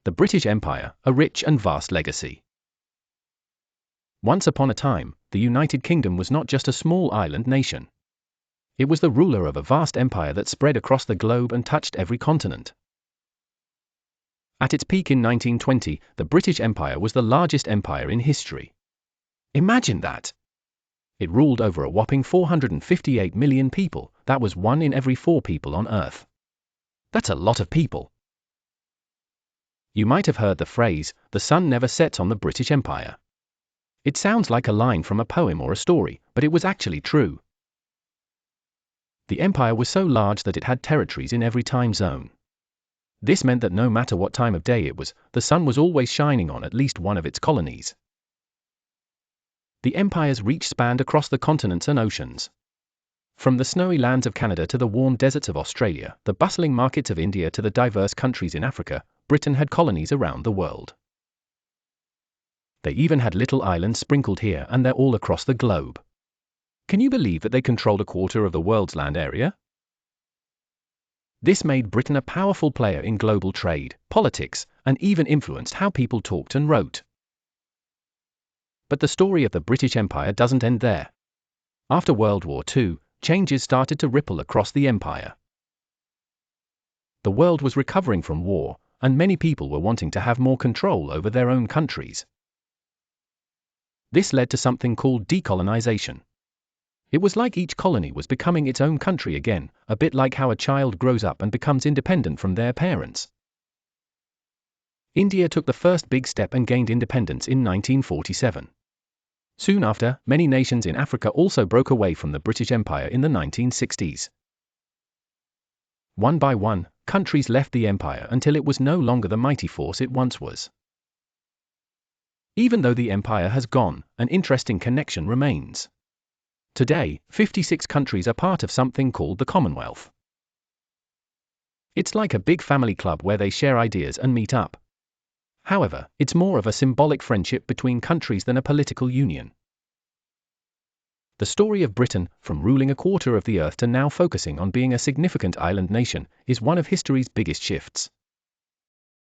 The British Empire, a rich and vast legacy. Once upon a time, the United Kingdom was not just a small island nation. It was the ruler of a vast empire that spread across the globe and touched every continent. At its peak in 1920, the British Empire was the largest empire in history. Imagine that! It ruled over a whopping 458 million people. That was 1 in every 4 people on Earth. That's a lot of people. You might have heard the phrase, "the sun never sets on the British Empire." It sounds like a line from a poem or a story, but it was actually true. The empire was so large that it had territories in every time zone. This meant that no matter what time of day it was, the sun was always shining on at least one of its colonies. The empire's reach spanned across the continents and oceans. From the snowy lands of Canada to the warm deserts of Australia, the bustling markets of India to the diverse countries in Africa, Britain had colonies around the world. They even had little islands sprinkled here and there all across the globe. Can you believe that they controlled a quarter of the world's land area? This made Britain a powerful player in global trade, politics, and even influenced how people talked and wrote. But the story of the British Empire doesn't end there. After World War II, changes started to ripple across the empire. The world was recovering from war, and many people were wanting to have more control over their own countries. This led to something called decolonization. It was like each colony was becoming its own country again, a bit like how a child grows up and becomes independent from their parents. India took the first big step and gained independence in 1947. Soon after, many nations in Africa also broke away from the British Empire in the 1960s. One by one, countries left the empire until it was no longer the mighty force it once was. Even though the empire has gone, an interesting connection remains. Today, 56 countries are part of something called the Commonwealth. It's like a big family club where they share ideas and meet up. However, it's more of a symbolic friendship between countries than a political union. The story of Britain, from ruling a quarter of the earth to now focusing on being a significant island nation, is one of history's biggest shifts.